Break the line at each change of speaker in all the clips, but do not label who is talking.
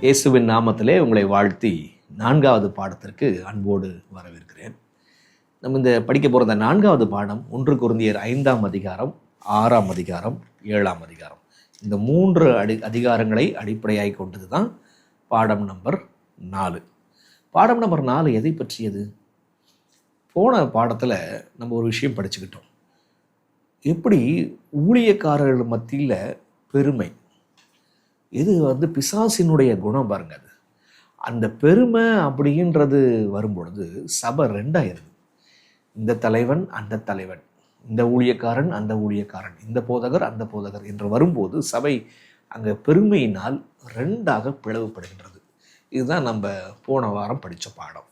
இயேசுவின் நாமத்திலே உங்களை வாழ்த்தி 4வது பாடத்திற்கு அன்போடு வரவேற்கிறேன். நம்ம இந்த படிக்க போகிற இந்த 4வது பாடம் 1 கொரிந்தியர் 5ஆம் அதிகாரம், 6ஆம் அதிகாரம், 7ஆம் அதிகாரம். இந்த 3 அதிகாரங்களை அடிப்படையாக கொண்டது தான் பாடம் நம்பர் 4. பாடம் நம்பர் 4 எதை பற்றியது? போன பாடத்தில் நம்ம ஒரு விஷயம் படிச்சுக்கிட்டோம். எப்படி ஊழியக்காரர்கள் மத்தியில் பெருமை, இது பிசாசினுடைய குணம் பாருங்க. அது அந்த பெருமை அப்படின்றது வரும்பொழுது சபை ரெண்டாயிருது. இந்த தலைவன் அந்த தலைவன், இந்த ஊழியக்காரன் அந்த ஊழியக்காரன், இந்த போதகர் அந்த போதகர் என்று வரும்போது சபை அங்கே பெருமையினால் ரெண்டாக பிளவுபடுகின்றது. இதுதான் நம்ம போன வாரம் படித்த பாடம்.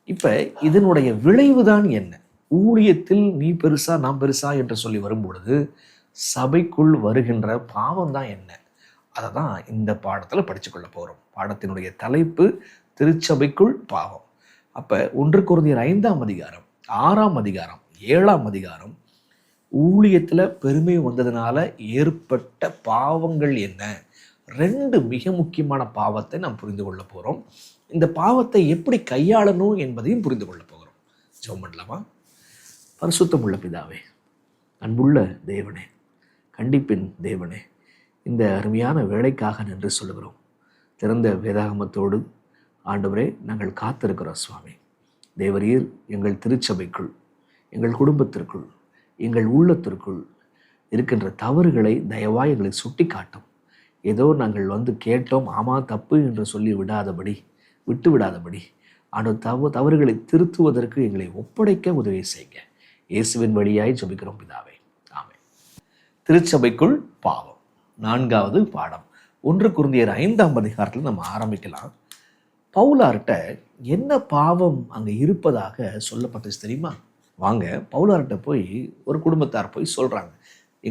இப்போ இதனுடைய விளைவு தான் என்ன? ஊழியத்தில் நீ பெருசா நான் பெருசா என்று சொல்லி வரும்பொழுது சபைக்குள் வருகின்ற பாவம் தான் என்ன? அதை தான் இந்த பாடத்தில் படிச்சுக்கொள்ள போகிறோம். பாடத்தினுடைய தலைப்பு திருச்சபைக்குள் பாவம். அப்போ 1 கொரிந்தியர் 5ஆம் அதிகாரம், 6ஆம் அதிகாரம், 7ஆம் அதிகாரம் ஊழியத்தில் பெருமை வந்ததுனால ஏற்பட்ட பாவங்கள் என்ன? 2 மிக முக்கியமான பாவத்தை நாம் புரிந்து கொள்ள போகிறோம். இந்த பாவத்தை எப்படி கையாளணும் என்பதையும் புரிந்து கொள்ள போகிறோம். ஜெபம் பண்ணலாமா? பரிசுத்தமுள்ள பிதாவே, அன்புள்ள தேவனே, கண்டிப்பின் தேவனே, இந்த அருமையான வேலைக்காக நன்றி சொல்லுகிறோம். திறந்த வேதாகமத்தோடு ஆண்டவரே நாங்கள் காத்திருக்கிறோம் சுவாமி. தேவரீர் எங்கள் திருச்சபைக்குள், எங்கள் குடும்பத்திற்குள், எங்கள் உள்ளத்திற்குள் இருக்கின்ற தவறுகளை தயவாய் எங்களை சுட்டி காட்டும். ஏதோ நாங்கள் கேட்டோம் ஆமாம் தப்பு என்று சொல்லி விட்டு விடாதபடி தவறுகளை திருத்துவதற்கு எங்களை ஒப்படைக்க உதவி செய்யுங்க. இயேசுவின் வழியாய் ஜெபிக்கிறோம் பிதாவே, ஆமென். திருச்சபைக்குள் பாவம் 4வது பாடம். 1 கொரிந்தியர் 5ஆம் அதிகாரத்தில் நம்ம ஆரம்பிக்கலாம். பவுலார்கிட்ட என்ன பாவம் அங்கே இருப்பதாக சொல்லப்பட்டது தெரியுமா? வாங்க, பவுலார்கிட்ட போய் ஒரு குடும்பத்தார் போய் சொல்கிறாங்க,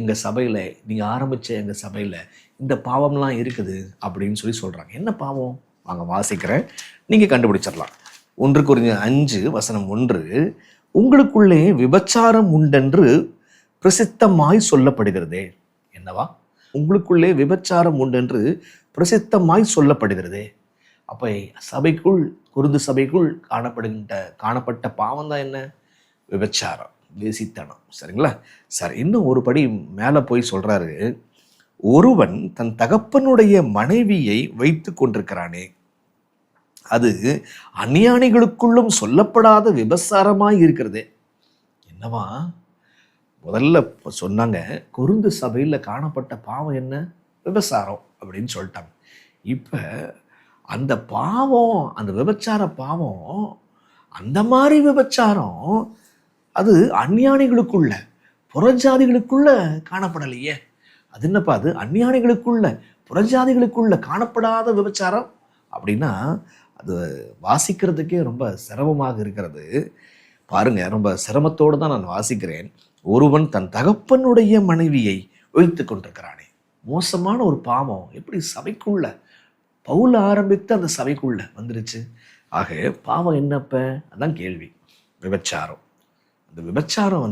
எங்கள் சபையில், நீங்கள் ஆரம்பித்த எங்கள் சபையில் இந்த பாவம்லாம் இருக்குது அப்படின்னு சொல்லி சொல்கிறாங்க. என்ன பாவம்? வாங்க வாசிக்கிறேன், நீங்கள் கண்டுபிடிச்சிடலாம். 1 கொரிந்தியர் 5:1, உங்களுக்குள்ளே விபச்சாரம் உண்டென்று பிரசித்தமாய் சொல்லப்படுகிறதே. என்னவா? உங்களுக்குள்ளே விபச்சாரம் உண்டென்று பிரசித்தமாய் சொல்லப்படுகிறதே. அப்போ சபைக்குள், கொரிந்து சபைக்குள் காணப்பட்ட பாவம் தான் என்ன? விபச்சாரம், வேசித்தனம். சரிங்களா? சரி, இன்னும் ஒரு படி மேலே போய் சொல்கிறாரு, ஒருவன் தன் தகப்பனுடைய மனைவியை வைத்து கொண்டிருக்கிறானே, அது அந்நியானிகளுக்குள்ளும் சொல்லப்படாத விபச்சாரமாய் இருக்கிறதே. என்னவா? முதல்ல சொன்னாங்க கொரிந்து சபையில் காணப்பட்ட பாவம் என்ன? விபச்சாரம் அப்படின்னு சொல்லிட்டாங்க. இப்போ அந்த பாவம், அந்த விபச்சார பாவம், அந்த மாதிரி விபச்சாரம் அது அந்நியானிகளுக்குள்ள, புறஜாதிகளுக்குள்ள காணப்படலையே. அது என்னப்பா? அது அந்நியானிகளுக்குள்ள, புறஜாதிகளுக்குள்ள காணப்படாத விபச்சாரம் அப்படின்னா அது வாசிக்கிறதுக்கே ரொம்ப சிரமமாக இருக்கிறது. பாருங்க, ரொம்ப சிரமத்தோடு தான் நான் வாசிக்கிறேன். ஒருவன் தன் தகப்பனுடைய மனைவியை வைத்து கொண்டிருக்கிறானே. மோசமான ஒரு பாவம் எப்படி சபைக்குள்ள, பவுல் ஆரம்பித்து அந்த சபைக்குள்ள வந்துருச்சு? ஆக பாவம் என்னப்ப? அதான் கேள்வி. விபச்சாரம். அந்த விபச்சாரம்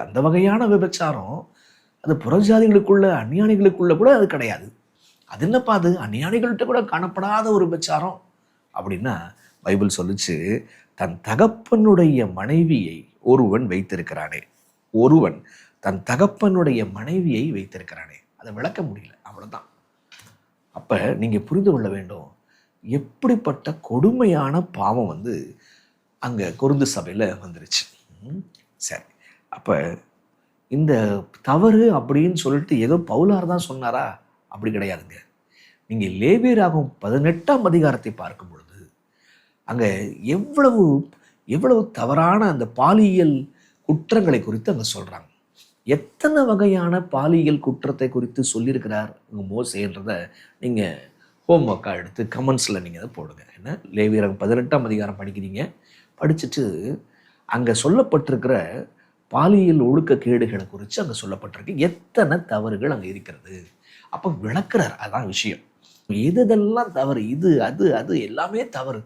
அந்த வகையான விபச்சாரம் அது புறஜாதிகளுக்குள்ள, அந்நியானிகளுக்குள்ள கூட அது கிடையாது. அது என்னப்பா? அது அந்நியானிகள்கிட்ட கூட காணப்படாத ஒரு விபச்சாரம் அப்படின்னா பைபிள் சொல்லுச்சு, தன் தகப்பனுடைய மனைவியை ஒருவன் வைத்திருக்கிறானே. ஒருவன் தன் தகப்பனுடைய மனைவியை வைத்திருக்கிறானே. அதை விளக்க முடியல, அவ்வளோதான். அப்போ நீங்கள் புரிந்து கொள்ள வேண்டும், எப்படிப்பட்ட கொடுமையான பாவம் அங்கே கொரிந்து சபையில் வந்துருச்சு. சரி, அப்போ இந்த தவறு அப்படின்னு சொல்லிட்டு ஏதோ பவுலார் தான் சொன்னாரா? அப்படி கிடையாதுங்க. நீங்கள் லேவியராகும் 18ஆம் அதிகாரத்தை பார்க்கும் பொழுது அங்கே எவ்வளவு தவறான அந்த பாலியல் குற்றங்களை குறித்து அங்கே சொல்கிறாங்க. எத்தனை வகையான பாலியல் குற்றத்தை குறித்து சொல்லியிருக்கிறார் மோசேன்றதை நீங்கள் ஹோம்ஒர்க்காக எடுத்து கமெண்ட்ஸில் நீங்கள் அதை போடுங்க. என்ன, லேவியராகும் 18ஆம் அதிகாரம் படிக்கிறீங்க, படிச்சுட்டு அங்கே சொல்லப்பட்டிருக்கிற பாலியல் ஒழுக்கக்கேடுகளை குறித்து அங்கே சொல்லப்பட்டிருக்கு. எத்தனை தவறுகள் அங்கே இருக்கிறது அப்போ விளக்குறார். அதான் விஷயம். எதெல்லாம் தவறு, இது அது எல்லாமே தவறு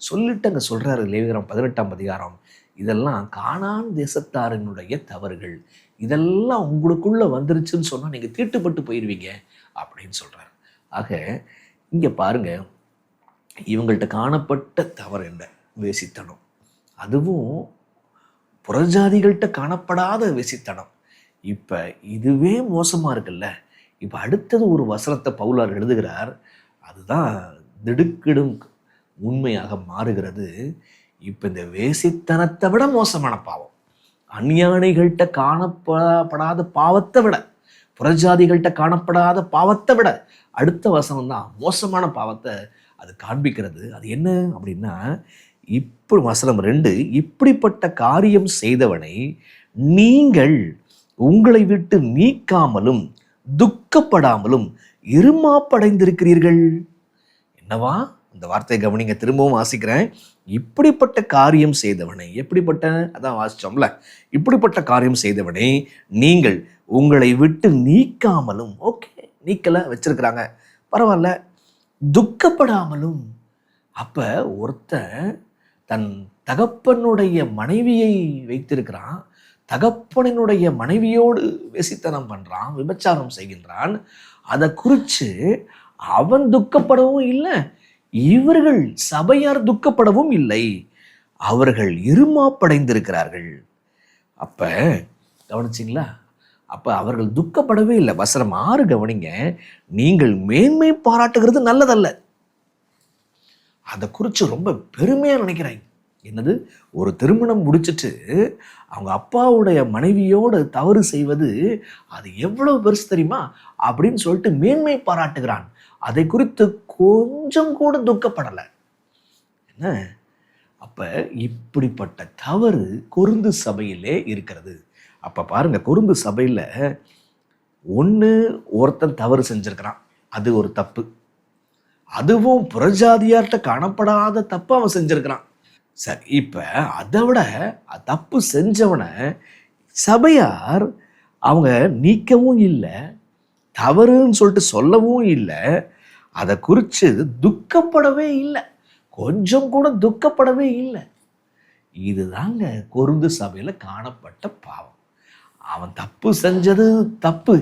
சொல்லிட்டு அங்கே சொல்கிறாரு. லேவியராகும் 18ஆம் அதிகாரம், இதெல்லாம் கானான் தேசத்தாரினுடைய தவறுகள், இதெல்லாம் உங்களுக்குள்ளே வந்துருச்சுன்னு சொன்னால் நீங்கள் தீட்டுப்பட்டு போயிடுவீங்க அப்படின்னு சொல்கிறார். ஆக இங்கே பாருங்க, இவங்கள்ட்ட காணப்பட்ட தவறு என்ன? வேசித்தனம். அதுவும் புறஜாதிகள்கிட்ட காணப்படாத வேசித்தனம். இப்போ இதுவே மோசமாக இருக்குல்ல. இப்போ அடுத்தது ஒரு வசனத்தை பவுலார் எழுதுகிறார். அதுதான் திடுக்கிடும் உண்மையாக மாறுகிறது. இப்போ இந்த வேசித்தனத்தை விட மோசமான பாவம், அஞ்ஞானிகள்கிட்ட காணப்படாத பாவத்தை விட, புறஜாதிகள்கிட்ட காணப்படாத பாவத்தை விட அடுத்த வசனம் தான் மோசமான பாவத்தை அது காண்பிக்கிறது. அது என்ன அப்படின்னா, இப்போ வசனம் 2, இப்படிப்பட்ட காரியம் செய்தவனை நீங்கள் உங்களை விட்டு நீக்காமலும் துக்கப்படாமலும் இருமாப்படைந்திருக்கிறீர்கள். என்னவா? அந்த வார்த்தையை கவனிங்க, திரும்பவும் வாசிக்கிறேன். இப்படிப்பட்ட காரியம் செய்தவனை, எப்படிப்பட்ட, அதான் வாசிச்சோம்ல, இப்படிப்பட்ட காரியம் செய்தவனை நீங்கள் உங்களை விட்டு நீக்காமலும், ஓகே நீக்கல வச்சிருக்கிறாங்க பரவாயில்ல, துக்கப்படாமலும். அப்ப ஒருத்தன் தன் தகப்பனுடைய மனைவியை வைத்திருக்கிறான், தகப்பனுடைய மனைவியோடு வேசித்தனம் பண்றான், விபச்சாரம் செய்கின்றான். அதை குறித்து அவன் துக்கப்படவும் இல்லை, இவர்கள் சபையார் துக்கப்படவும் இல்லை, அவர்கள் இருமாப்படைந்திருக்கிறார்கள். அப்ப கவனிச்சிங்களா? அப்ப அவர்கள் துக்கப்படவே இல்லை. வசனம் 6 கவனிங்க, நீங்கள் மேன்மை பாராட்டுகிறது நல்லதல்ல. அதை குறித்து ரொம்ப பெருமையாக நினைக்கிறாங்க. என்னது? ஒரு திருமணம் முடிச்சுட்டு அவங்க அப்பாவுடைய மனைவியோடு தவறு செய்வது அது எவ்வளவு பெருசு தெரியுமா அப்படின்னு சொல்லிட்டு மேன்மை பாராட்டுகிறான். அதை குறித்து கொஞ்சம் கூட துக்கப்படலை. என்ன? அப்ப இப்படிப்பட்ட தவறு கொரிந்து சபையிலே இருக்கிறது. அப்ப பாருங்க, கொரிந்து சபையில ஒருத்தன் தவறு செஞ்சிருக்கிறான், அது ஒரு தப்பு. அதுவும் புறஜாதியார்கிட்ட காணப்படாத தப்பு அவன் செஞ்சிருக்கிறான். சரி, இப்ப அதை விட தப்பு செஞ்சவனை சபையார் அவங்க நீக்கவும் இல்லை, தவறுன்னு சொல்லிட்டு சொல்லவும் இல்லை, அதை குறித்து துக்கப்படவே இல்லை, கொஞ்சம் கூட துக்கப்படவே இல்லை. இதுதாங்க கொரிந்து சபையில காணப்பட்ட பாவம். அவன் தப்பு செஞ்சது தப்பு,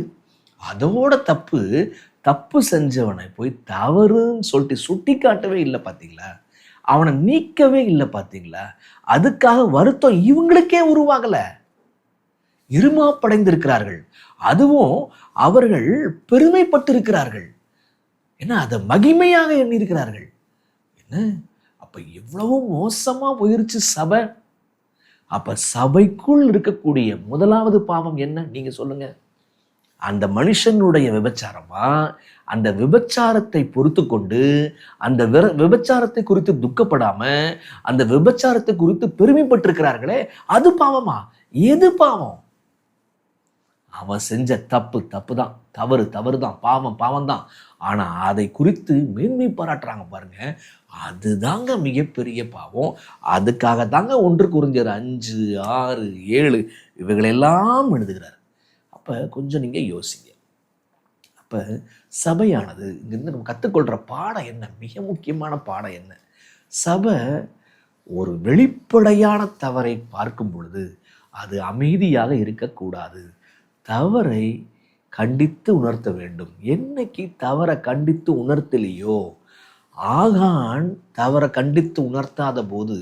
அதோட தப்பு செஞ்சவனை போய் தவறுன்னு சொல்லிட்டு சுட்டி காட்டவே இல்லை பார்த்தீங்களா, அவனை நீக்கவே இல்லை பார்த்தீங்களா. அதுக்காக வருத்தம் இவங்களுக்கே உருவாகல, இருமாப்படைந்திருக்கிறார்கள். அதுவும் அவர்கள் பெருமைப்பட்டிருக்கிறார்கள். என்ன? அதை மகிமையாக எண்ணியிருக்கிறார்கள். என்ன? அப்ப எவ்வளவு மோசமா போயிருச்சு சபை. அப்ப சபைக்குள் இருக்கக்கூடிய முதலாவது பாவம் என்ன? நீங்க சொல்லுங்க. அந்த மனுஷனுடைய விபச்சாரமா? அந்த விபச்சாரத்தை பொறுத்து கொண்டு அந்த விபச்சாரத்தை குறித்து துக்கப்படாம அந்த விபச்சாரத்தை குறித்து பெருமைப்பட்டிருக்கிறார்களே, அது பாவமா? எது பாவம்? அவன் செஞ்ச தப்பு தான், தவறு தான், பாவம் தான். ஆனா அதை குறித்து மேன்மை பாராட்டுறாங்க பாருங்க, அதுதாங்க மிகப்பெரிய பாவம். அதுக்காக தாங்க 1 கொரிந்தியர் 5, 6, 7 இவைகளெல்லாம் எழுதுகிறார். அப்ப கொஞ்சம் நீங்க யோசிங்க. அப்ப சபையானது இங்கிருந்து நம்ம கற்றுக்கொள்ற பாடம் என்ன? மிக முக்கியமான பாடம் என்ன? சபை ஒரு வெளிப்படையான தவறை பார்க்கும் பொழுது அது அமைதியாக இருக்கக்கூடாது, தவறை கண்டித்து உணர்த்த வேண்டும். என்னைக்கு தவறை கண்டித்து உணர்த்தலையோ, ஆகான் தவறை கண்டித்து உணர்த்தாத போது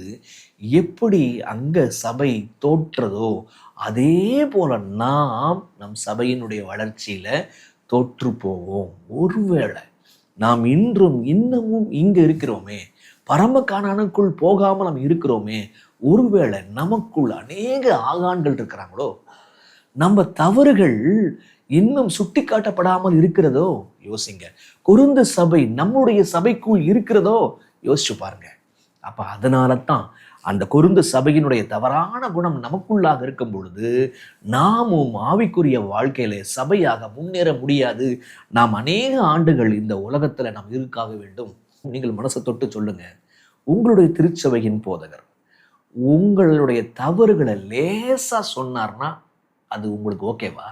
எப்படி அங்க சபை தோற்றதோ அதே போல நம் சபையினுடைய வளர்ச்சியில தோற்று போவோம். ஒருவேளை நாம் இன்னமும் இங்க இருக்கிறோமே, பரம கானானுக்குள் போகாமல் நாம் இருக்கிறோமே, ஒருவேளை நமக்குள் அநேக ஆகான்கள் இருக்கிறாங்களோ, நம்ம தவறுகள் இன்னும் சுட்டி காட்டப்படாமல் இருக்கிறதோ யோசிங்க. கொரிந்து சபை நம்முடைய சபைக்குள் இருக்கிறதோ யோசிச்சு பாருங்க. அப்ப அதனால தான் அந்த கொரிந்து சபையினுடைய தவறான குணம் நமக்குள்ளாக இருக்கும் பொழுது நாமும் ஆவிக்குரிய வாழ்க்கையில சபையாக முன்னேற முடியாது. நாம் அநேக ஆண்டுகள் இந்த உலகத்துல நாம் இருக்காக வேண்டும். நீங்கள் மனசை தொட்டு சொல்லுங்க, உங்களுடைய திருச்சபையின் போதகர் உங்களுடைய தவறுகளை லேசா சொன்னார்னா அது உங்களுக்கு ஓகேவா?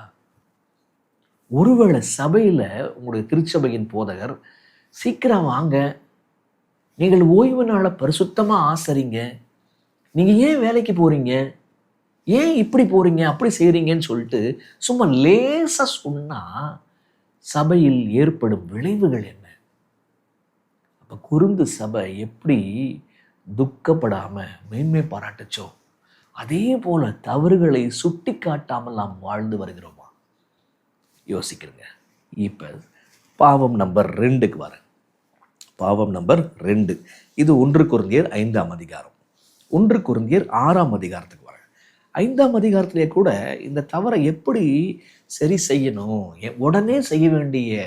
ஒருவேளை சபையில் உங்களுடைய திருச்சபையின் போதகர் சீக்கிரம் வாங்க, நீங்கள் ஓய்வு நாளை பரிசுத்தமாக ஆசரிங்க, நீங்கள் ஏன் வேலைக்கு போகிறீங்க, ஏன் இப்படி போகிறீங்க அப்படி செய்கிறீங்கன்னு சொல்லிட்டு சும்மா லேசாக சொன்னால் சபையில் ஏற்படும் விளைவுகள் என்ன? இப்போ குருந்து சபை எப்படி துக்கப்படாமல் மேன்மை பாராட்டுச்சோ, அதே போல தவறுகளை சுட்டி காட்டாமல் நாம் வாழ்ந்து வருகிறோமா? யோசிக்கிறேங்க. இப்போ பாவம் நம்பர் 2க்கு வரேன். பாவம் நம்பர் 2, இது 1 கொரிந்தியர் 5ஆம் அதிகாரம். 1 கொரிந்தியர் 6ஆம் அதிகாரத்துக்கு வரேன். 5ஆம் அதிகாரத்திலே கூட இந்த தவறை எப்படி சரி செய்யணும், உடனே செய்ய வேண்டிய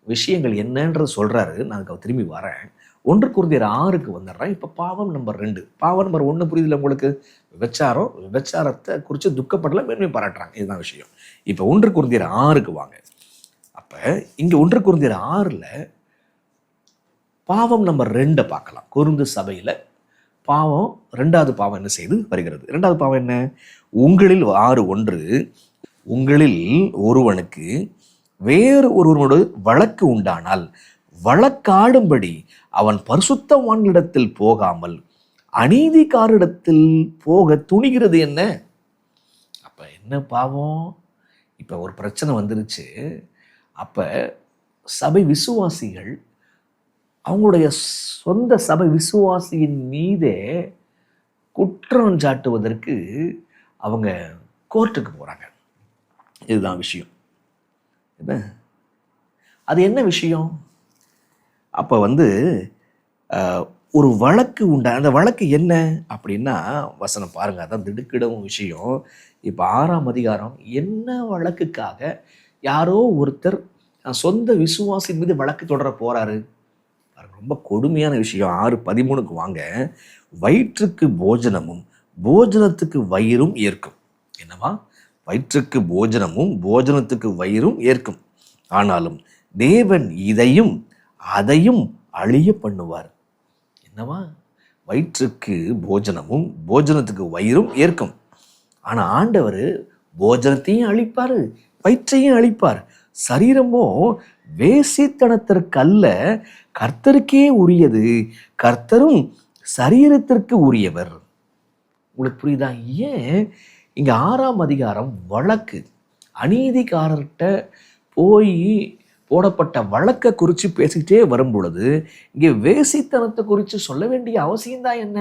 விஷயங்கள் என்னன்றது சொல்கிறாரு. நான் அதுக்கு திரும்பி வரேன். 1 கொரிந்தியர் 6க்கு வந்துடுறேன். இப்போ பாவம் நம்பர் 2. பாவம் நம்பர் 1 புரியுதுல உங்களுக்கு? விபச்சாரத்தை குறித்து துக்கப்படல, மேன்மை பாராட்டுறாங்க. இதுதான் விஷயம். இப்போ 1 கொரிந்தியர் 6க்கு வாங்க. அப்போ இங்கே 1 கொரிந்தியர் 6ல் பாவம் நம்பர் 2 பார்க்கலாம். கொரிந்து சபையில் பாவம் 2வது பாவம் என்ன செய்து வருகிறது? 2வது பாவம் என்ன? உங்களில் 6:1, உங்களில் ஒருவனுக்கு வேறு ஒருவனோடு வழக்கு உண்டானால் வழக்காடும்படி அவன் பரிசுத்தவான்களிடத்தில் போகாமல் அநீதிக்காரிடத்தில் போக துணிகிறது என்ன? அப்ப என்ன பாவம்? இப்ப ஒரு பிரச்சனை வந்துருச்சு. அப்ப சபை விசுவாசிகள் அவங்களுடைய சொந்த சபை விசுவாசியின் மீதே குற்றம் சாட்டுவதற்கு அவங்க கோர்ட்டுக்கு போறாங்க. இதுதான் விஷயம். என்ன அது என்ன விஷயம்? அப்போ ஒரு வழக்கு உண்டா. அந்த வழக்கு என்ன அப்படின்னா, வசனம் பாருங்க, அதான் திடுக்கிடவும் விஷயம். இப்போ 6ஆம் அதிகாரம் என்ன வழக்குக்காக யாரோ ஒருத்தர் சொந்த விசுவாசி மீது வழக்கு தொடர போறாரு பாருங்க. ரொம்ப கொடுமையான விஷயம். 6:13க்கு வாங்க. வயிற்றுக்கு போஜனமும் போஜனத்துக்கு வயிறும் ஏற்கும். என்னவா? வயிற்றுக்கு போஜனமும் போஜனத்துக்கு வயிறும் ஏற்கும். ஆனாலும் தேவன் இதையும் அதையும் அழிய பண்ணுவார். என்னவா? வயிற்றுக்கு போஜனமும் போஜனத்துக்கு வயிறும் ஏற்கும். ஆனா ஆண்டவர் போஜனத்தையும் அழிப்பார், வயிற்றையும் அழிப்பார். சரீரமோ வேசித்தனத்திற்கல்ல, கர்த்தருக்கே உரியது, கர்த்தரும் சரீரத்திற்கு உரியவர். உங்களுக்கு புரியுதா? ஏன் இங்க 6ஆம் அதிகாரம் வழக்கு, அநீதிக்காரர்கிட்ட போய் போடப்பட்ட வழக்கை குறித்து பேசிக்கிட்டே வரும் பொழுது இங்கே வேசித்தனத்தை குறித்து சொல்ல வேண்டிய அவசியம்தான் என்ன?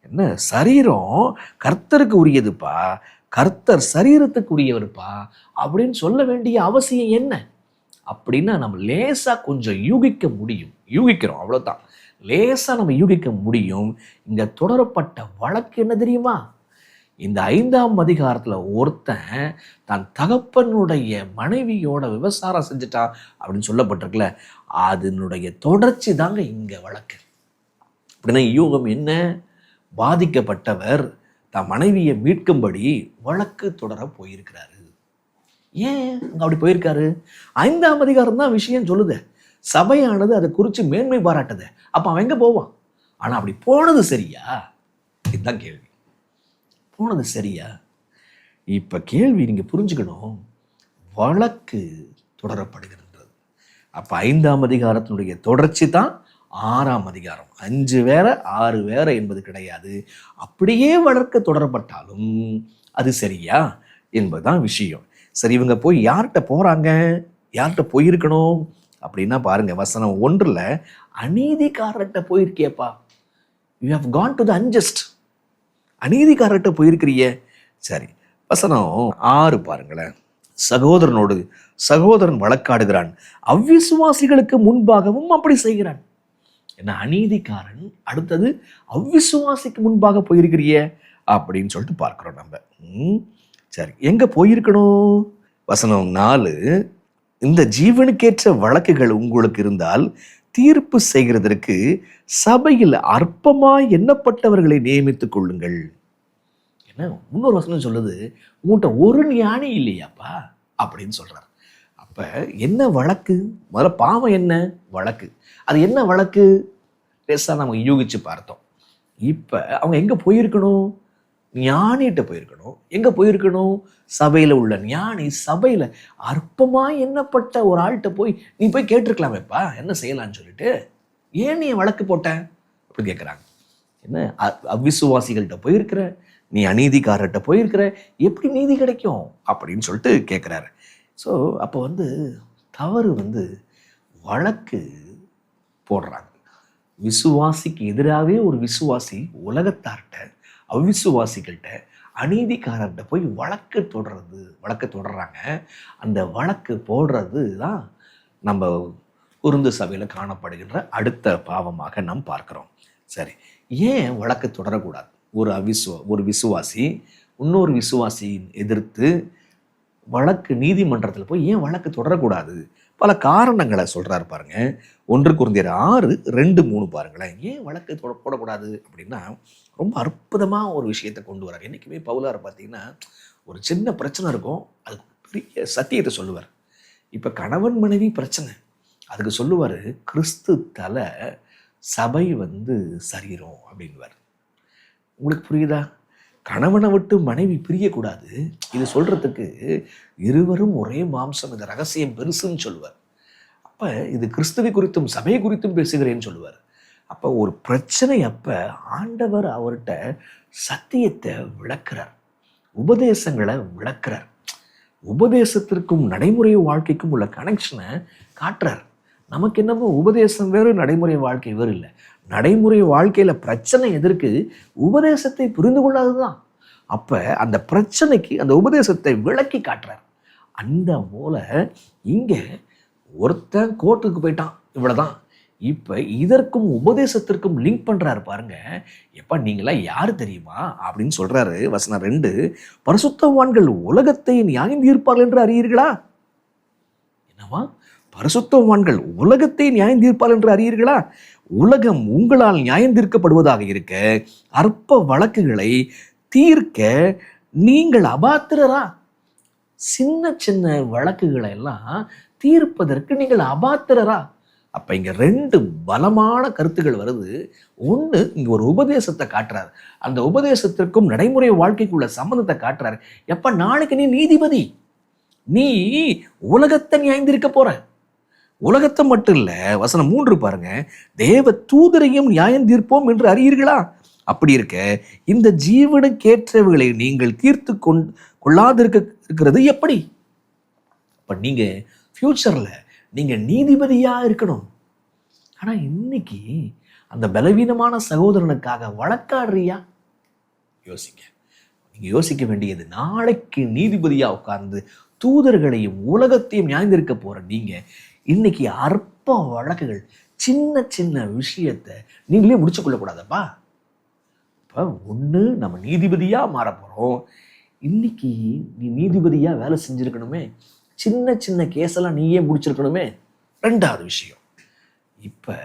என்ன? சரீரம் கர்த்தருக்கு உரியதுப்பா, கர்த்தர் சரீரத்துக்கு உரியவருப்பா அப்படின்னு சொல்ல வேண்டிய அவசியம் என்ன? அப்படின்னா நம்ம லேசா கொஞ்சம் யூகிக்க முடியும். யூகிக்கிறோம், அவ்வளோதான். லேசா நம்ம யூகிக்க முடியும். இங்க தொடரப்பட்ட வழக்கு என்ன தெரியுமா? இந்த 5ஆம் அதிகாரத்துல ஒருத்தன் தன் தகப்பனுடைய மனைவியோட விபச்சாரம் செஞ்சுட்டான் அப்படின்னு சொல்லப்பட்டிருக்குல்ல, அதனுடைய தொடர்ச்சி தாங்க இங்க வழக்கு. அப்படின்னா யூகம் என்ன? பாதிக்கப்பட்டவர் தன் மனைவியை மீட்கும்படி வழக்கு தொடர போயிருக்கிறாரு. ஏன் அங்க அப்படி போயிருக்காரு? 5ஆம் அதிகாரம் தான் விஷயம் சொல்லுது. சபையானது அதை குறித்து மேன்மை பாராட்டுது. அப்ப அவன் எங்க போவான்? ஆனா அப்படி போனது சரியா? இதுதான் கேள்வி. போனது சரியா? இப்ப கேள்வி நீங்க புரிஞ்சுக்கணும். வழக்கு தொடரப்படுகிறது. அப்ப 5ஆம் அதிகாரத்தினுடைய தொடர்ச்சி தான் 6ஆம் அதிகாரம். 5 வேற 6 வேற என்பது கிடையாது. அப்படியே வழக்கு தொடரப்பட்டாலும் அது சரியா என்பதுதான் விஷயம். சரி, இவங்க போய் யார்கிட்ட போறாங்க? யார்கிட்ட போயிருக்கணும் அப்படின்னா பாருங்க, வசனம் 1ல் அநீதிக்காரர்கிட்ட போயிருக்கியப்பா. You have gone to the unjust. அநீதிக்காரர்கிட்ட போயிருக்கிறிய. சரி, வசனம் 6 பாருங்களேன். சகோதரனோடு சகோதரன் வழக்காடுகிறான், அவ்விசுவாசிகளுக்கு முன்பாகவும் அப்படி செய்கிறான். என்ன? அநீதிக்காரன், அடுத்தது அவ்விசுவாசிக்கு முன்பாக போயிருக்கிறிய அப்படின்னு சொல்லிட்டு பார்க்கிறோம் நம்ம. சரி, எங்க போயிருக்கணும்? வசனம் 4, இந்த ஜீவனுக்கேற்ற வழக்குகள் உங்களுக்கு இருந்தால் தீர்ப்பு செய்கிறதற்கு சபையில் அற்பமாய் எண்ணப்பட்டவர்களை நியமித்துக் கொள்ளுங்கள். என்ன? இன்னொரு வசனம் சொல்லுது, உங்கள்கிட்ட ஒரு ஞானி இல்லையாப்பா அப்படின்னு சொல்றாரு. அப்ப என்ன வழக்கு? முதல்ல பாவம் என்ன? வழக்கு. அது என்ன வழக்கு? பேச நம்ம யூகிச்சு பார்த்தோம். இப்ப அவங்க எங்க போயிருக்கணும்? ஞானிகிட்ட போயிருக்கணும். எங்க போயிருக்கணும்? சபையில உள்ள ஞானி. சபையில அற்பமா எண்ணப்பட்ட ஒரு ஆள்கிட்ட போய் நீ போய் கேட்டிருக்கலாமேப்பா என்ன செய்யலான்னு சொல்லிட்டு, ஏன் நீ வழக்கு போட்ட அப்படி கேட்குறாங்க. என்ன? அவ்விசுவாசிகள்கிட்ட போயிருக்கிற, நீ அநீதிக்காரர்கிட்ட போயிருக்கிற, எப்படி நீதி கிடைக்கும் அப்படின்னு சொல்லிட்டு கேட்குறாரு. ஸோ அப்போ தவறு வழக்கு போடுறாங்க. விசுவாசிக்கு எதிராகவே ஒரு விசுவாசி உலகத்தார்கிட்ட, அவ்விசுவாசிகள்கிட்ட, அநீதிக்காரர்கிட்ட போய் வழக்கு தொடர்றாங்க. அந்த வழக்கு போடுறது தான் நம்ம குருந்து சபையில் காணப்படுகின்ற அடுத்த பாவமாக நாம் பார்க்கிறோம். சரி, ஏன் வழக்கு தொடரக்கூடாது? ஒரு விசுவாசி இன்னொரு விசுவாசியின் எதிர்த்து வழக்கு நீதிமன்றத்தில் போய் ஏன் வழக்கு தொடரக்கூடாது? பல காரணங்களை சொல்றாரு பாருங்க. 1 கொரிந்தியர் 6:2-3 பாருங்களேன். ஏன் வழக்கு போடக்கூடாது அப்படின்னா, ரொம்ப அற்புதமாக ஒரு விஷயத்தை கொண்டு வரார். என்றைக்குமே பவுலார் பார்த்தீங்கன்னா, ஒரு சின்ன பிரச்சனை இருக்கும், அது பெரிய சத்தியத்தை சொல்லுவார். இப்போ கணவன் மனைவி பிரச்சனை, அதுக்கு சொல்லுவார், கிறிஸ்து தலை, சபை சரீரம் அப்படின்வார். உங்களுக்கு புரியுதா? கணவனை விட்டு மனைவி பிரியக்கூடாது. இது சொல்றதுக்கு இருவரும் ஒரே மாம்சம், இந்த ரகசியம் பெருசுன்னு சொல்லுவார். அப்போ இது கிறிஸ்துவை குறித்தும் சபை குறித்தும் பேசுகிறேன்னு சொல்லுவார். அப்போ ஒரு பிரச்சனை அப்போ ஆண்டவர் அவர்கிட்ட சத்தியத்தை விளக்குறார், உபதேசங்களை விளக்குறார். உபதேசத்திற்கும் நடைமுறை வாழ்க்கைக்கும் உள்ள கனெக்ஷனை காட்டுறார். நமக்கு என்னமோ உபதேசம் வேறு, நடைமுறை வாழ்க்கை வேறு இல்லை. நடைமுறை வாழ்க்கையில் பிரச்சனை எதற்கு? உபதேசத்தை புரிந்து கொள்ளாதுதான். அப்போ அந்த பிரச்சனைக்கு அந்த உபதேசத்தை விளக்கி காட்டுறார். அந்த போல இங்கே ஒருத்தன் கோர்ட்டுக்கு போயிட்டான், இவ்வளோதான். இப்போ இதற்கும் உபதேசத்திற்கும் லிங்க் பண்ணுறாரு பாருங்க. எப்போ நீங்களாம் யார் தெரியுமா அப்படின்னு சொல்கிறாரு. வசனம் 2, பரிசுத்தவான்கள் உலகத்தை நியாயம் தீர்ப்பார்கள் என்று அறியீர்களா? என்னவா? பரிசுத்தவான்கள் உலகத்தை நியாயம் தீர்ப்பார்கள் என்று அறியீர்களா? உலகம் உங்களால் நியாயம் தீர்க்கப்படுவதாக இருக்க அற்ப வழக்குகளை தீர்க்க நீங்கள் அபாத்திரரா? சின்ன சின்ன வழக்குகளை எல்லாம் தீர்ப்பதற்கு நீங்கள் அபாத்திரரா? அப்ப இங்க 2 பலமான கருத்துகள் வருது. ஒன்று, இங்க ஒரு உபதேசத்தை காட்டுறாரு. அந்த உபதேசத்திற்கும் நடைமுறை வாழ்க்கைக்குள்ள சம்பந்தத்தை காட்டுறாரு. எப்ப நாளைக்கு நீ நீதிபதி, நீ உலகத்தை நியாயந்திருக்க போற. உலகத்தை மட்டும் இல்ல, வசனம் 3 பாருங்க, தேவ தூதரையும் நியாயம் தீர்ப்போம் என்று அறியீர்களா? அப்படி இருக்க இந்த ஜீவனுக்கேற்றவைகளை நீங்கள் தீர்த்து கொள்ளாதிருக்கிறது எப்படி? அப்ப நீங்க ஃபியூச்சர்ல நீங்க நீதிபதியா இருக்கணும். ஆனா இன்னைக்கு அந்த பலவீனமான சகோதரனுக்காக வழக்காடுறியா? யோசிங்க. நீங்க யோசிக்க வேண்டியது, நாளைக்கு நீதிபதியா உட்கார்ந்து தூதர்களையும் உலகத்தையும் நியாயந்திருக்க போற நீங்க இன்னைக்கு அற்ப வழக்குகள், சின்ன சின்ன விஷயத்தை நீங்களே முடிச்சு கொள்ளக்கூடாதப்பா. இப்போ ஒன்று, நம்ம நீதிபதியா மாற போறோம். இன்னைக்கு நீ நீதிபதியா வேலை செஞ்சிருக்கணுமே, சின்ன சின்ன கேஸெல்லாம் நீயே முடிச்சிருக்கணுமே. 2வது விஷயம், இப்போ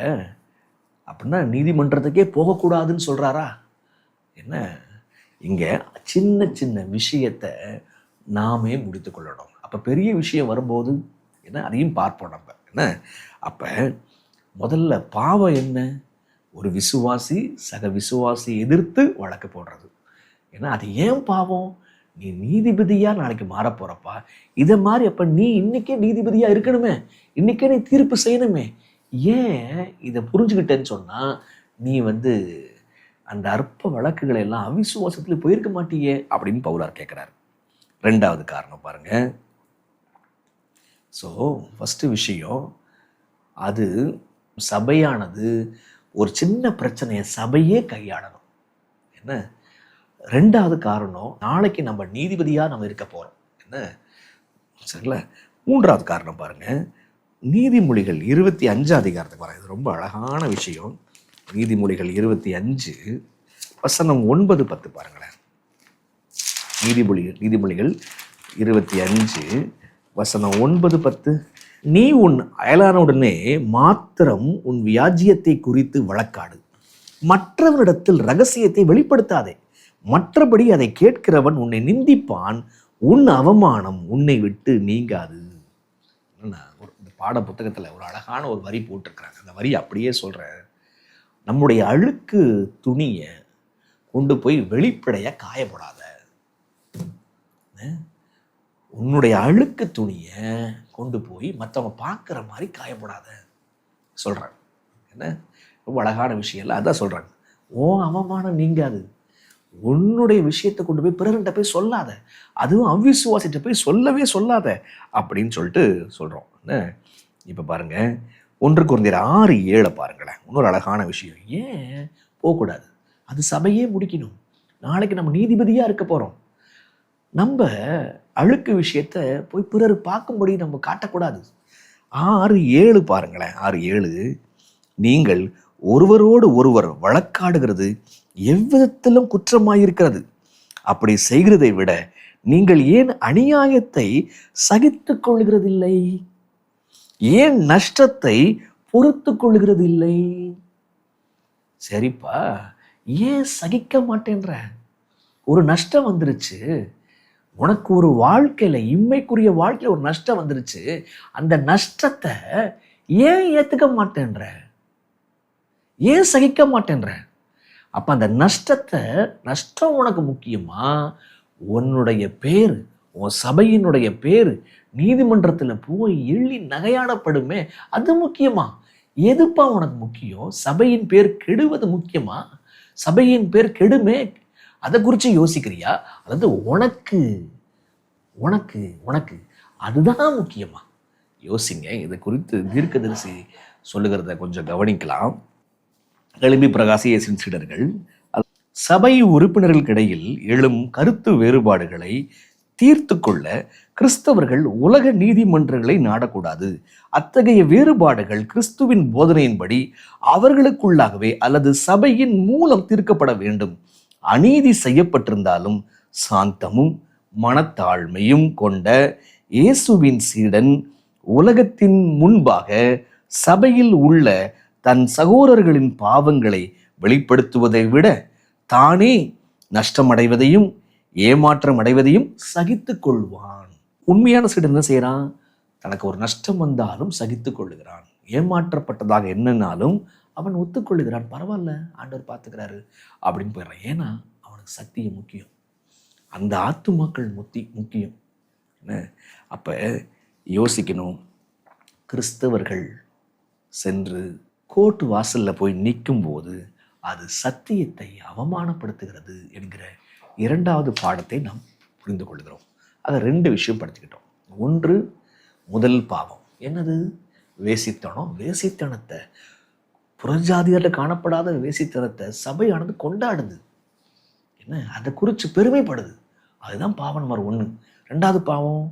அப்படின்னா நீதிமன்றத்துக்கே போகக்கூடாதுன்னு சொல்றாரா? என்ன, இங்க சின்ன சின்ன விஷயத்தை நாமே முடித்து கொள்ளணும். அப்போ பெரிய விஷயம் வரும்போது என்ன, அதையும் பார்ப்போம் நம்ம. என்ன, அப்போ முதல்ல பாவம் என்ன? ஒரு விசுவாசி சக விசுவாசி எதிர்த்து வழக்கு போடுறது. ஏன்னா அது ஏன் பாவம்? நீ நீதிபதியா நாளைக்கு மாற போறப்பா. இதை மாதிரி அப்ப நீ இன்னைக்கே நீதிபதியா இருக்கணுமே, இன்னைக்கே நீ தீர்ப்பு செய்யணுமே. ஏன் இதை புரிஞ்சுக்கிட்டேன்னு சொன்னா, நீ அந்த அற்ப வழக்குகளை எல்லாம் அவிசுவாசத்துல போயிருக்க மாட்டியே அப்படின்னு பவுலார் கேட்கிறார். 2வது காரணம் பாருங்க. ஸோ ஃபஸ்ட்டு விஷயம், அது சபையானது ஒரு சின்ன பிரச்சனையை சபையே கையாளணும். என்ன, 2வது காரணம், நாளைக்கு நம்ம நீதிபதியாக நம்ம இருக்க போகிறோம். என்ன, சரிங்களா? 3வது காரணம் பாருங்க, நீதிமொழிகள் 25 அதிகாரத்துக்கு பாருங்க. இது ரொம்ப அழகான விஷயம். நீதிமொழிகள் 25 வசனம் 9-10 பாருங்களேன். நீதிமொழிகள் 25 வசனம் 9-10. நீ உன் அயலானுடனே மாத்திரம் உன் வியாஜ்யத்தை குறித்து வழக்காடு, மற்றவனிடத்தில் ரகசியத்தை வெளிப்படுத்தாதே. மற்றபடி அதை கேட்கிறவன் உன்னை நிந்திப்பான், உன் அவமானம் உன்னை விட்டு நீங்காது. இந்த பாட புத்தகத்தில் ஒரு அழகான ஒரு வரி போட்டிருக்கிறாங்க. அந்த வரி அப்படியே சொல்கிறேன். நம்முடைய அழுக்கு துணியை கொண்டு போய் வெளிப்படைய காயப்படாத. உன்னுடைய அழுக்கு துணியை கொண்டு போய் மற்றவங்க பார்க்குற மாதிரி காயப்படாத சொல்கிறாங்க. என்ன ரொம்ப அழகான விஷயம் இல்லை, அதான் சொல்கிறாங்க. அவமானம் நீங்காது. உன்னுடைய விஷயத்தை கொண்டு போய் பிறர்கிட்ட போய் சொல்லாத, அதுவும் அவ்விசுவாசிட்ட போய் சொல்லவே சொல்லாத அப்படின்னு சொல்லிட்டு சொல்கிறோம். என்ன, இப்போ பாருங்க, 1 கொரிந்தியர் 6:7 பாருங்களேன். இன்னொரு அழகான விஷயம். ஏன் போகக்கூடாது? அது சபையே முடிக்கணும். நாளைக்கு நம்ம நீதிபதியாக இருக்க போகிறோம். நம்ம அழுக்கு விஷயத்த போய் பிறர் பார்க்கும்படி நம்ம காட்டக்கூடாது. 6:7 பாருங்களேன். 6:7 நீங்கள் ஒருவரோடு ஒருவர் வழக்காடுகிறது எவ்விதத்திலும் குற்றமாயிருக்கிறது. அப்படி செய்கிறதை விட நீங்கள் ஏன் அநியாயத்தை சகித்துக் கொள்கிறதில்லை? ஏன் நஷ்டத்தை பொறுத்து கொள்கிறதில்லை? சரிப்பா, ஏன் சகிக்க மாட்டேன்ற? ஒரு நஷ்டம் வந்துருச்சு, உனக்கு ஒரு வாழ்க்கையில இம்மைக்குரிய வாழ்க்கையில ஒரு நஷ்டம் வந்துருச்சு. அந்த நஷ்டத்தை ஏன் ஏத்துக்க மாட்டேன்ற? ஏன் சகிக்க மாட்டேன்ற? அப்ப அந்த நஷ்டம் உனக்கு முக்கியமா? உன்னுடைய பேர், உன் சபையினுடைய பேர் நீதிமன்றத்தில் போய் எள்ளி நகையாடப்படுமே, அது முக்கியமா? எதுப்பா உனக்கு முக்கியம்? சபையின் பேர் கெடுவது முக்கியமா? சபையின் பேர் கெடுமே, அதை குறித்து யோசிக்கிறியா? அதாவது உனக்கு உனக்கு உனக்கு அதுதான் முக்கியமா? யோசிங்க. இதை குறித்து தீர்க்கதரிசி சொல்லுகிறத கொஞ்சம் கவனிக்கலாம். எழும்பி பிரகாசிய சீடர்கள் சபை உறுப்பினர்களுக்கிடையில் எழும் கருத்து வேறுபாடுகளை தீர்த்து கொள்ள கிறிஸ்தவர்கள் உலக நீதிமன்றங்களை நாடக்கூடாது. அத்தகைய வேறுபாடுகள் கிறிஸ்துவின் போதனையின்படி அவர்களுக்குள்ளாகவே அல்லது சபையின் மூலம் தீர்க்கப்பட வேண்டும். அநீதி செய்யப்பட்டிருந்தாலும் சாந்தமும் மனத்தாழ்மையும் கொண்ட இயேசுவின் சீடன் உலகத்தின் முன்பாக சபையில் உள்ள தன் சகோதரர்களின் பாவங்களை வெளிப்படுத்துவதை விட தானே நஷ்டமடைவதையும் ஏமாற்றம் அடைவதையும் சகித்து கொள்வான். உண்மையான சீடன் என்ன செய்யறான்? தனக்கு ஒரு நஷ்டம் வந்தாலும் சகித்து கொள்ளுகிறான். ஏமாற்றப்பட்டதாக என்னன்னாலும் அவன் ஒத்துக்கொள்ளுகிறான். பரவாயில்ல, ஆண்டவர் பார்த்துக்கிறாரு அப்படின்னு போயிடுறான். ஏன்னா அவனுக்கு சத்தியம் முக்கியம், அந்த ஆத்துமாக்கள் முக்கியம். என்ன அப்ப யோசிக்கணும். கிறிஸ்தவர்கள் சென்று கோர்ட்டு வாசல்ல போய் நிற்கும் போது அது சத்தியத்தை அவமானப்படுத்துகிறது என்கிற 2வது பாடத்தை நாம் புரிந்து கொள்கிறோம். அதை 2 விஷயம் படிச்சுக்கிட்டோம். ஒன்று, முதல் பாவம் என்னது? வேசித்தனம். வேசித்தனத்தை, புறஜாதிகளில் காணப்படாத வேசித்தனத்தை சபையானது கொண்டாடுது. என்ன, அதை குறித்து பெருமைப்படுது. அதுதான் பாவம் நம்பர் 1. 2வது பாவம்,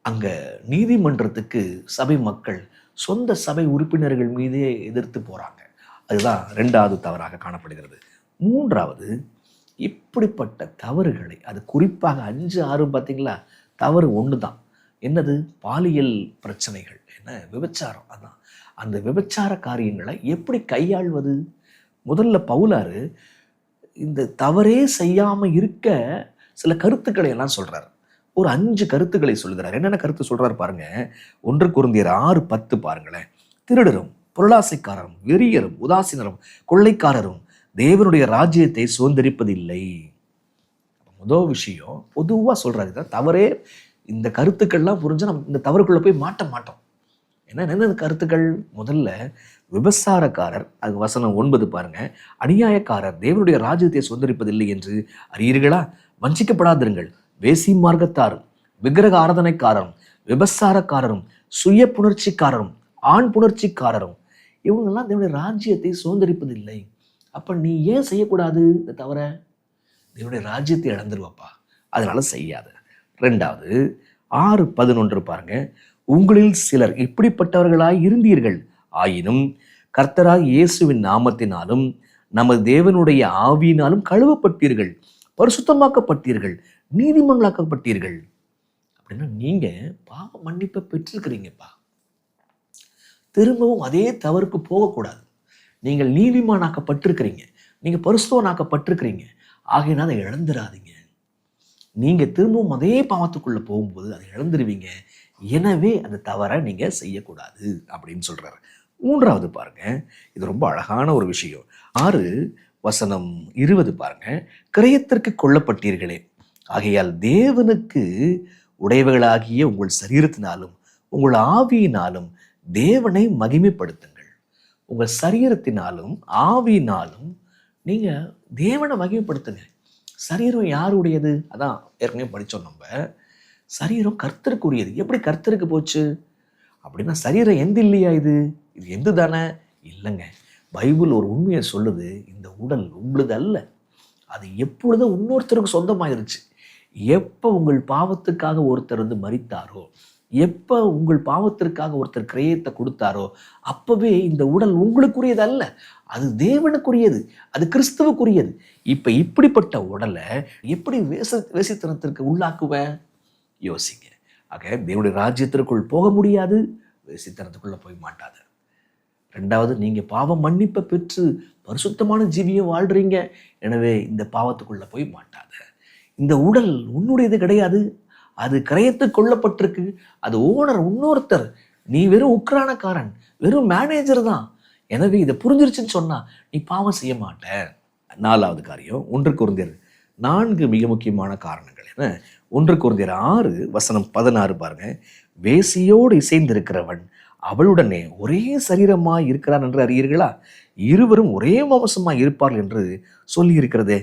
அங்க நீதிமன்றத்துக்கு சபை மக்கள் சொந்த சபை உறுப்பினர்கள் மீதே எதிர்த்து போறாங்க. அதுதான் 2வது தவறாக காணப்படுகிறது. 3வது, இப்படிப்பட்ட தவறுகளை, அது குறிப்பாக 5, 6 பார்த்தீங்களா, தவறு 1 தான். என்னது? பாலியல் பிரச்சனைகள், என்ன, விபச்சாரம். அதான் அந்த விபச்சார காரியங்களை எப்படி கையாள்வது? முதல்ல பவுலாரு இந்த தவறே செய்யாம இருக்க சில கருத்துக்களை எல்லாம் சொல்றாரு. ஒரு 5 கருத்துக்களை சொல்கிறார். என்னென்ன கருத்து சொல்றாரு பாருங்க. 1 கொரிந்தியர் 6:10 பாருங்களேன். திருடரும் பொருளாசைக்காரரும் வெறியரும் உதாசீனரும் கொள்ளைக்காரரும் தேவனுடைய ராஜ்யத்தை சுதந்திரிப்பதில்லை. முதல் விஷயம் பொதுவாக சொல்றாரு. தவறே, இந்த கருத்துக்கள்லாம் புரிஞ்சா நம்ம இந்த தவறுக்குள்ள போய் மாட்ட மாட்டோம். என்ன கருத்துக்கள்? முதல்ல விபசாரக்காரர், அது வசனம் 9 பாருங்க. அநியாயக்காரர் தேவனுடைய ராஜ்யத்தை சுதந்திரிப்பதில்லை என்று அறியீர்களா? வஞ்சிக்கப்படாதிருங்கள். வேசி மார்க்கத்தாரும் விக்கிரக ஆராதனைக்காரரும் விபசாரக்காரரும் சுய புணர்ச்சிக்காரரும் ஆண் புணர்ச்சிக்காரரும் இவங்கெல்லாம் தேவனுடைய ராஜ்யத்தை சுதந்திரிப்பதில்லை. அப்ப நீ ஏன் செய்யக்கூடாது இந்த தவிர? தேவனுடைய ராஜ்யத்தை இழந்துருவாப்பா, அதனால செய்யாத. 2வது 6:11 பாருங்க. உங்களில் சிலர் இப்படிப்பட்டவர்களாய் இருந்தீர்கள், ஆயினும் கர்த்தராய் இயேசுவின் நாமத்தினாலும் நமது தேவனுடைய ஆவியினாலும் கழுவப்பட்டீர்கள், பரிசுத்தமாக்கப்பட்டீர்கள், நீதிமங்களாக்கப்பட்டீர்கள். அப்படின்னா நீங்க பாவ மன்னிப்பை பெற்றிருக்கிறீங்கப்பா. திரும்பவும் அதே தவறுக்கு போகக்கூடாது. நீங்கள் நீதிமானாக்கப்பட்டிருக்கிறீங்க, நீங்க பரிசுத்தவானாக்கப்பட்டிருக்கிறீங்க. ஆகையினால் அதை இழந்துடாதீங்க. நீங்க திரும்பவும் அதே பாவத்துக்குள்ள போகும்போது அதை இழந்துருவீங்க. எனவே அந்த தவறை நீங்க செய்யக்கூடாது அப்படின்னு சொல்றாரு. 3வது பாருங்க, இது ரொம்ப அழகான ஒரு விஷயம். 6:20 பாருங்க. கிரயத்திற்கு கொல்லப்பட்டீர்களே, ஆகையால் தேவனுக்கு உடையவர்களாகிய உங்கள் சரீரத்தினாலும் உங்கள் ஆவியினாலும் தேவனை மகிமைப்படுத்துங்கள். உங்கள் சரீரத்தினாலும் ஆவியினாலும் நீங்க தேவனை மகிமைப்படுத்துங்க. சரீரம் யாருடையது? அதான் ஏற்கனவே படித்தோம். நம்ம சரீரம் கர்த்தருக்குரியது. எப்படி கர்த்தருக்கு போச்சு? அப்படின்னா சரீரம் எந்த இல்லையா? இது எந்த தானே? இல்லைங்க. பைபிள் ஒரு உண்மையை சொல்லுது. இந்த உடல் உங்களுது அல்ல. அது எப்பொழுதும் இன்னொருத்தருக்கு சொந்தமாயிருச்சு. எப்போ உங்கள் பாவத்துக்காக ஒருத்தர் மரித்தாரோ, எப்போ உங்கள் பாவத்திற்காக ஒருத்தர் கிரயத்தை கொடுத்தாரோ, அப்பவே இந்த உடல் உங்களுக்குரியது அல்ல. அது தேவனுக்குரியது, அது கிறிஸ்துவுக்குரியது. இப்போ இப்படிப்பட்ட உடலை எப்படி வேசித்தனத்திற்கு உள்ளாக்குவேன்? யோசிங்க. ஆக தேவனுடைய ராஜ்யத்திற்குள் போக முடியாது, வேசித்தனத்துக்குள்ள போய் மாட்டாது. ரெண்டாவது, நீங்கள் பாவம் மன்னிப்பை பெற்று பரிசுத்தமான ஜீவியம் வாழ்றீங்க. எனவே இந்த பாவத்துக்குள்ள போய் மாட்டாத. இந்த உடல் உன்னுடையது கிடையாது, அது கிரயத்துக்கு கொள்ளப்பட்டிருக்கு. அது ஓனர் இன்னொருத்தர். நீ வெறும் உக்ரானக்காரன், வெறும் மேனேஜர் தான். எனவே இதை புரிஞ்சிருச்சுன்னு சொன்னா நீ பாவம் செய்ய மாட்ட. 4வது காரியம், 1 கொரிந்தியர் 4 மிக முக்கியமான காரணங்கள் என்ன? 1 கொரிந்தியர் 6:16 பாருங்க. வேசியோடு இசைந்திருக்கிறவன் அவளுடனே ஒரே சரீரமாய் இருக்கிறான் என்று அறியீர்களா? இருவரும் ஒரே மாம்சமாய் இருப்பார்கள் என்று சொல்லி இருக்கிறதே.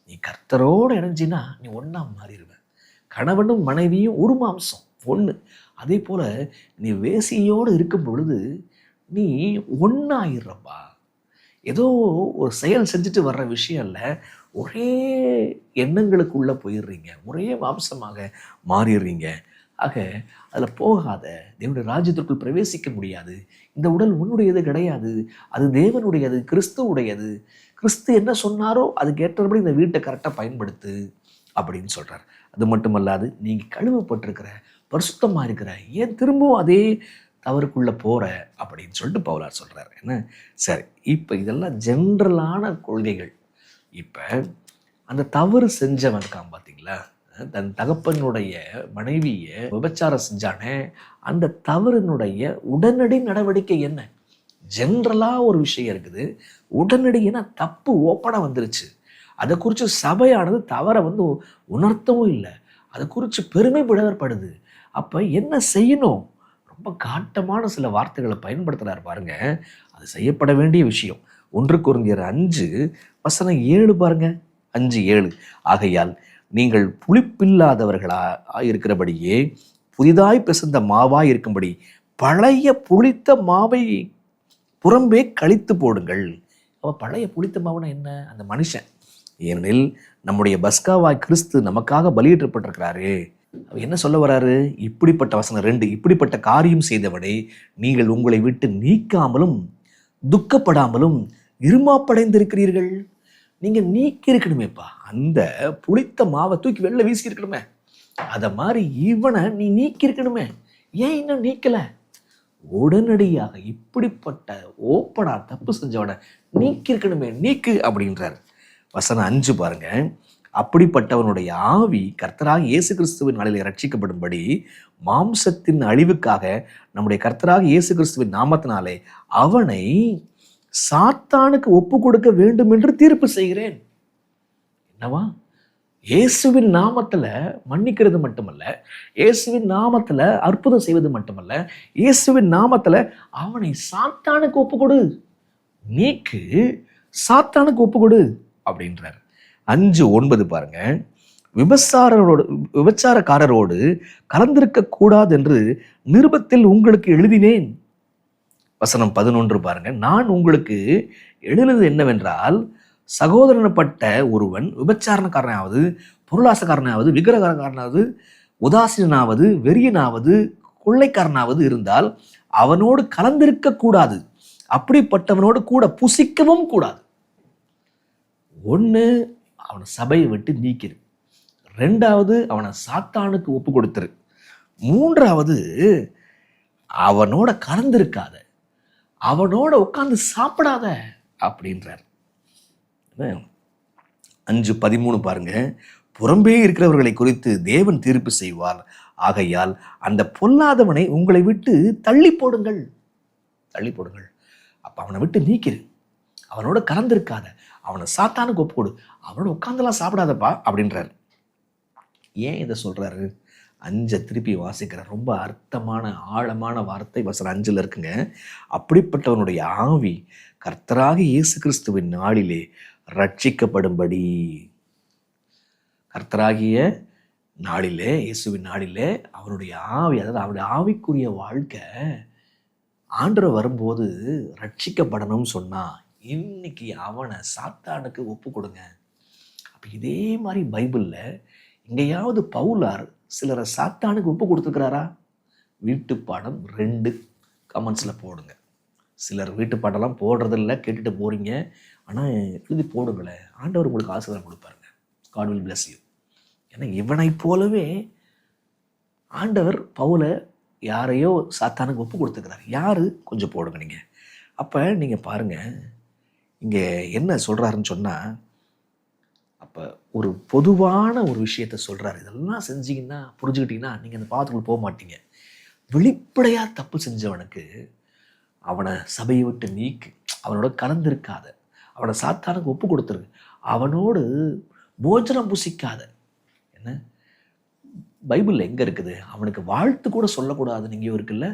நீ கர்த்தரோடு இணைஞ்சினா நீ ஒண்ணா மாறிடுவ. கணவனும் மனைவியும் ஒரு மாம்சம், ஒன்று. அதே போல நீ வேசியோடு இருக்கும் பொழுது நீ ஒன்னாயிடுறப்பா. ஏதோ ஒரு செயல் செஞ்சுட்டு வர்ற விஷயம் இல்லை, ஒரே எண்ணங்களுக்குள்ள போயிடுறீங்க, ஒரே மாம்சமாக மாறிடுறீங்க. ஆக அதில் போகாத. தேவனுடைய ராஜ்யத்திற்குள் பிரவேசிக்க முடியாது. இந்த உடல் உன்னுடையது கிடையாது, அது தேவனுடையது, கிறிஸ்துவுடையது. கிறிஸ்து என்ன சொன்னாரோ அதுக்கு ஏற்றபடி இந்த வீட்டை கரெக்டாக பயன்படுத்து அப்படின்னு சொல்கிறார். அது மட்டுமல்லாது நீங்கள் கழுவப்பட்டிருக்கிற, பரிசுத்தமாக இருக்கிற, ஏன் திரும்பவும் அதே தவறுக்குள்ளே போகிற அப்படின்னு சொல்லிட்டு பவுலார் சொல்கிறார். என்ன சரி, இப்போ இதெல்லாம் ஜென்ரலான கொள்கைகள். இப்போ அந்த தவறு செஞ்சவன் இருக்கான் பார்த்தீங்களா, தன் தகப்பனுடைய மனைவியை விபச்சாரம் செஞ்சானே, அந்த தவறினுடைய உடனடி நடவடிக்கை என்ன? ஜென்ரலாக ஒரு விஷயம் இருக்குது. உடனடி ஏன்னா தப்பு ஓப்பனாக வந்துருச்சு. அதை குறித்து சபையானது தவறை உணர்த்தவும் இல்லை, அதை குறித்து பெருமைப்படப்படுது. அப்போ என்ன செய்யணும்? ரொம்ப காட்டமான சில வார்த்தைகளை பயன்படுத்துகிறார் பாருங்க. அது செய்யப்பட வேண்டிய விஷயம். 1 கொரிந்தியர் 5:7 பாருங்க. 5:7 ஆகையால் நீங்கள் புளிப்பில்லாதவர்களாக இருக்கிறபடியே புதிதாய் பிசைந்த மாவாய் இருக்கும்படி பழைய புளித்த மாவை புறம்பே கழித்து போடுங்கள். அப்போ பழைய புளித்த மாவுனா என்ன? அந்த மனுஷன். ஏனெனில் நம்முடைய பஸ்காவாய் கிறிஸ்து நமக்காக பலியிடப்பட்டிருக்கிறாரு. அவர் என்ன சொல்ல வராரு? இப்படிப்பட்ட வசனம் 2, இப்படிப்பட்ட காரியம் செய்தவனை நீங்கள் உங்களை விட்டு நீக்காமலும் துக்கப்படாமலும் இருமாப்படைந்திருக்கிறீர்கள். நீங்கள் நீக்கி இருக்கணுமேப்பா, அந்த புளித்த மாவை தூக்கி வெளில வீசி இருக்கணுமே. அதை மாதிரி இவனை நீ நீக்கி இருக்கணுமே. ஏன் இன்னும் நீக்கலை? உடனடியாக இப்படிப்பட்ட ஓப்பனா தப்பு செஞ்சவனை நீக்கி இருக்கணுமே, நீக்கு அப்படின்றார். வசனம் 5 பாருங்க. அப்படிப்பட்டவனுடைய ஆவி கர்த்தராக இயேசு கிறிஸ்துவின் நாளிலே ரட்சிக்கப்படும்படி மாம்சத்தின் அழிவுக்காக நம்முடைய கர்த்தராக இயேசு கிறிஸ்துவின் நாமத்தினாலே அவனை சாத்தானுக்கு ஒப்பு கொடுக்க வேண்டும் என்று தீர்ப்பு செய்கிறேன். என்னவா? இயேசுவின் நாமத்துல மன்னிக்கிறது மட்டுமல்ல, இயேசுவின் நாமத்துல அற்புதம் செய்வது மட்டுமல்ல, இயேசுவின் நாமத்துல அவனை சாத்தானுக்கு ஒப்பு கொடு, நீக்கு, சாத்தானுக்கு ஒப்பு கொடு அப்படின்றார். 5:9 பாருங்க. விபச்சாரக்காரரோடு கலந்திருக்க கூடாது என்று நிருபத்தில் உங்களுக்கு எழுதினேன். வசனம் 11 பாருங்க. நான் உங்களுக்கு எழுதினது என்னவென்றால், சகோதரனப்பட்ட ஒருவன் விபச்சாரக்காரனாவது, பொருளாசக்காரனாவது, விக்கிரகக்காரனாவது, உதாசீனாவது, வெறியனாவது, கொள்ளைக்காரனாவது இருந்தால் அவனோடு கலந்திருக்க கூடாது, அப்படிப்பட்டவனோடு கூட புசிக்கவும் கூடாது. 1, அவனை சபையை விட்டு நீக்கிரு. 2வது, அவனை சாத்தானுக்கு ஒப்பு கொடுத்துரு. 3வது, அவனோட கலந்திருக்காத, அவனோட உட்கார்ந்து சாப்பிடாத அப்படின்றார். 5:13 பாருங்க. புறம்பே இருக்கிறவர்களை குறித்து தேவன் தீர்ப்பு செய்வார். ஆகையால் அந்த பொல்லாதவனை உங்களை விட்டு தள்ளி போடுங்கள். தள்ளி போடுங்கள். அப்ப அவனை விட்டு நீக்கிரு, அவனோட கலந்திருக்காத, அவனை சாத்தானுக்கு ஒப்பு கொடு, அவனோட உட்கார்ந்துலாம் சாப்பிடாதப்பா அப்படின்றார். ஏன் இதை சொல்றாரு? 5 திருப்பி வாசிக்கிற ரொம்ப அர்த்தமான ஆழமான வார்த்தை வசனம் 5 இருக்குங்க. அப்படிப்பட்டவனுடைய ஆவி கர்த்தராக இயேசு கிறிஸ்துவின் நாளிலே ரட்சிக்கப்படும்படி. கர்த்தராகிய நாளிலே, இயேசுவின் நாளிலே அவருடைய ஆவி, அதாவது அவருடைய ஆவிக்குரிய வாழ்க்கை ஆண்டவர் வரும்போது ரட்சிக்கப்படணும்னு சொன்னா, இன்னைக்கு அவனை சாத்தானுக்கு ஒப்பு கொடுங்க. அப்ப இதே மாதிரி பைபிள்ல எங்கேயாவது பவுலார் சிலரை சாத்தானுக்கு ஒப்பு கொடுத்துருக்கிறாரா? வீட்டுப்பாடம் 2 கமெண்ட்ஸில் போடுங்க. சிலர் வீட்டுப்பாடெல்லாம் போடுறதில்ல, கேட்டுட்டு போறீங்க. ஆனால் எழுதி போடுங்களேன். ஆண்டவர் உங்களுக்கு ஆசீர்வாதம் கொடுப்பாருங்க. God will bless you. ஏன்னா இவனை போலவே ஆண்டவர் பவுலை யாரையோ சாத்தானுக்கு ஒப்பு கொடுத்துக்கிறார். யாரு? கொஞ்சம் போடுங்க நீங்கள். அப்போ நீங்கள் பாருங்கள், இங்கே என்ன சொல்கிறாருன்னு சொன்னால், அப்போ ஒரு பொதுவான ஒரு விஷயத்த சொல்கிறாரு. இதெல்லாம் செஞ்சீங்கன்னா, புரிஞ்சுக்கிட்டீங்கன்னா நீங்கள் அந்த பாவத்துக்குள்ள போக மாட்டீங்க. வெளிப்படையாக தப்பு செஞ்சவனுக்கு அவனை சபையை விட்டு நீக்கு, அவனோட கலந்திருக்காத, அவனை சாத்தானுக்கு ஒப்பு கொடுத்துரு, அவனோடு போஜனம் புசிக்காத. என்ன பைபிளில் எங்கே இருக்குது? அவனுக்கு வாழ்த்து கூட சொல்லக்கூடாதுன்னு எங்கேயோ இருக்குல்ல,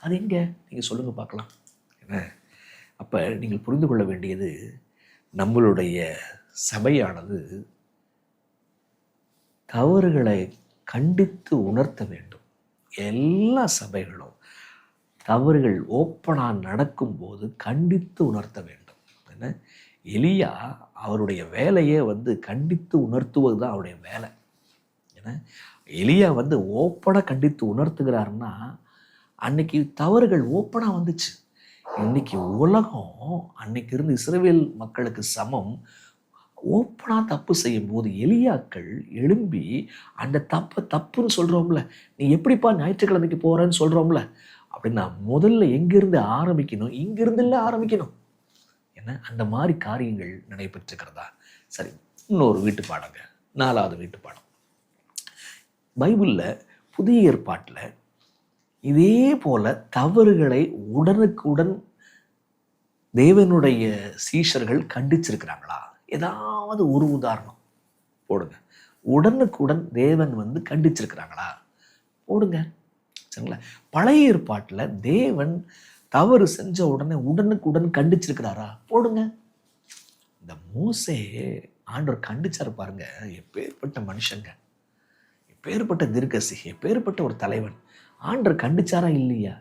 அது எங்கே? நீங்கள் சொல்லுங்கள் பார்க்கலாம். என்ன அப்போ நீங்கள் புரிந்து கொள்ள வேண்டியது, நம்மளுடைய சபையானது தவறுகளை கண்டித்து உணர்த்த வேண்டும். எல்லா சபைகளும் தவறுகள் ஓப்பனாக நடக்கும்போது கண்டித்து உணர்த்த வேண்டும். என்ன எலியா அவருடைய வேலையே கண்டித்து உணர்த்துவது தான் அவருடைய வேலை. ஏன்னா எலியா ஓப்பனாக கண்டித்து உணர்த்துகிறாருன்னா, அன்னைக்கு தவறுகள் ஓப்பனாக வந்துச்சு. இன்னைக்கு உலகம் அன்னைக்கு இருந்து இஸ்ரவேல் மக்களுக்கு சமம். ஓப்பனாக தப்பு செய்யும் போது எலியாக்கள் எழும்பி அந்த தப்புன்னு சொல்கிறோம்ல, நீ எப்படிப்பா ஞாயிற்றுக்கிழமைக்கு போகிறேன்னு சொல்கிறோம்ல, அப்படின்னா முதல்ல எங்கிருந்து ஆரம்பிக்கணும்? இங்கிருந்துல ஆரம்பிக்கணும். என்ன அந்த மாதிரி காரியங்கள் நடைபெற்றுக்கிறதா? சரி, இன்னொரு வீட்டு பாடங்க, 4வது வீட்டு பாடம். பைபிளில் புதிய ஏற்பாட்டில் இதே போல தவறுகளை உடனுக்குடன் தேவனுடைய சீஷர்கள் கண்டிச்சிருக்கிறாங்களா? ஏதாவது ஒரு உதாரணம் போடுங்க. உடனுக்குடன் தேவன் கண்டிச்சிருக்கிறாங்களா? போடுங்க. சரிங்களா? பழைய ஏற்பாட்டில் தேவன் தவறு செஞ்ச உடனே உடனுக்குடன் கண்டிச்சிருக்கிறாரா? போடுங்க. இந்த மோசே ஆண்டவர் கண்டிச்சாரு பாருங்க. எப்பேற்பட்ட மனுஷங்க, எப்பேற்பட்ட தீர்க்கதரிசி, எப்பேற்பட்ட ஒரு தலைவன். ஆண்டவர் கண்டிச்சாரா இல்லையா?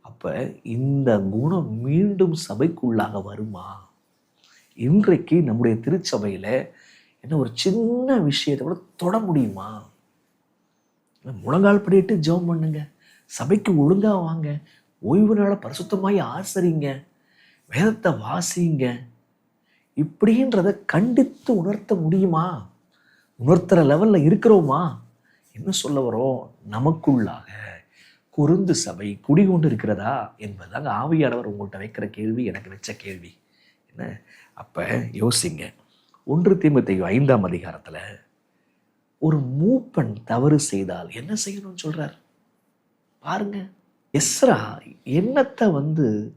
அப்போ இந்த குணம் மீண்டும் சபைக்குள்ளாக வருமா? இன்றைக்கு நம்முடைய திருச்சபையில் என்ன ஒரு சின்ன விஷயத்தை கூட தொட முடியுமா? முழங்கால் படிட்டு ஜெபம் பண்ணுங்க, சபைக்கு ஒழுங்காக வாங்க, ஓய்வு நாளை பரிசுத்தமாய் ஆசரிங்க, வேதத்தை வாசிங்க, இப்படின்றத கண்டித்து உணர்த்த முடியுமா? உணர்த்துற லெவலில் இருக்கிறோமா? என்ன சொல்ல வரோம்? நமக்குள்ளாக குருந்து சபை குடிகொண்டு இருக்கிறதா என்பதாங்க ஆவியானவர் உங்கள்கிட்ட வைக்கிற கேள்வி, எனக்கு வச்ச கேள்வி. என்ன அப்போ யோசிங்க. 1 தீமோத்தேயு 5ஆம் அதிகாரத்தில் ஒரு மூப்பன் தவறு செய்தால் என்ன செய்யணும்னு சொல்றார் பாருங்க. எஸ்ரா என்னத்தை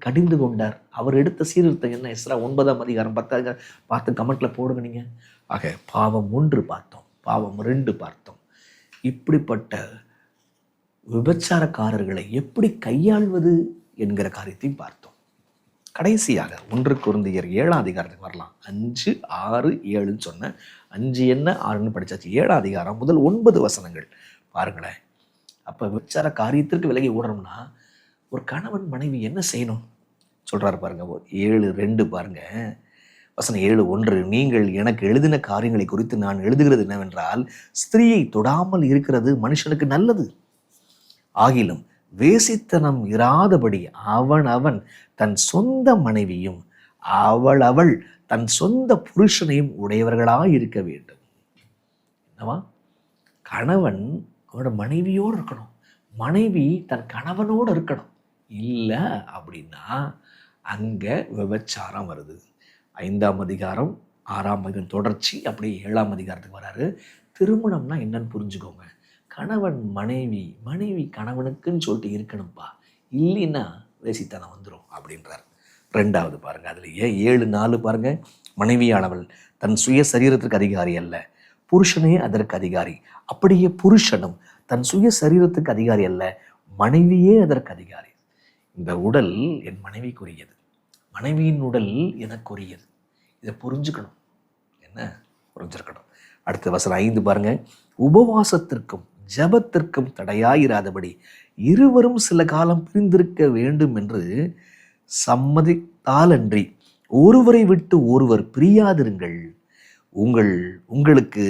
கடிந்து கொண்டார்? அவர் எடுத்த சீர்திருத்தம் என்ன? எஸ்ரா 9ஆம் அதிகாரம் 10 பார்த்து கமெண்ட்ல போடுங்க நீங்க. ஆக பாவம் 1 பார்த்தோம், பாவம் 2 பார்த்தோம். இப்படிப்பட்ட விபச்சாரக்காரர்களை எப்படி கையாள்வது என்கிற காரியத்தையும் பார்த்தோம். கடைசியாக 1 கொரிந்தியர் 7ஆம் அதிகாரத்துக்கு வரலாம். 5, 6, 7ன்னு சொன்னேன். 5 என்ன 6ன்னு படிச்சாச்சு. 7ஆம் அதிகாரம் முதல் 9 வசனங்கள் பாருங்களேன். அப்போ விபச்சார காரியத்திற்கு விலகி ஓடணும்னா ஒரு கணவன் மனைவி என்ன செய்யணும் சொல்றாரு பாருங்க. 7:2 பாருங்க. வசனம் 7:1, நீங்கள் எனக்கு எழுதின காரியங்களை குறித்து நான் எழுதுகிறது என்னவென்றால், ஸ்திரீயை தொடாமல் இருக்கிறது மனுஷனுக்கு நல்லது. ஆகிலும் வேசித்தனம் இராதபடி அவன் தன் சொந்த மனைவியும் அவள் தன் சொந்த புருஷனையும் உடையவர்களாய் இருக்க வேண்டும். என்னவா? கணவன் அவனோட மனைவியோடு இருக்கணும், மனைவி தன் கணவனோடு இருக்கணும். இல்லை அப்படின்னா அங்கே விபச்சாரம் வருது. 5ஆம் அதிகாரம் 6ஆம் அதிகாரம் தொடர்ச்சி அப்படியே 7ஆம் அதிகாரத்துக்கு வராரு. திருமணம்னா என்னன்னு புரிஞ்சுக்கோங்க. கணவன் மனைவி, மனைவி கணவனுக்குன்னு சொல்லிட்டு இருக்கணும்ப்பா, இல்லைன்னா வேசித்தனம் வந்துடும் அப்படின்றார். 2வது பாருங்க, அதுலேயே 7:4 பாருங்க. மனைவியானவள் தன் சுய சரீரத்திற்கு அதிகாரி அல்ல, புருஷனே அதற்கு அதிகாரி. அப்படியே புருஷனும் தன் சுய சரீரத்துக்கு அதிகாரி அல்ல, மனைவியே அதற்கு அதிகாரி. இந்த உடல் என் மனைவிக்குரியது, மனைவியின் உடல் எனக்குரியது. இதை புரிஞ்சுக்கணும். என்ன புரிஞ்சிருக்கணும். அடுத்த வசனம் 5 பாருங்க. உபவாசத்திற்கும் ஜெபத்திற்கும் தடையாயிராதபடி இருவரும் சில காலம் பிரிந்திருக்க வேண்டும் என்று சம்மதித்தாலன்றி ஒருவரை விட்டு ஒருவர் பிரியாதிருங்கள். உங்களுக்கு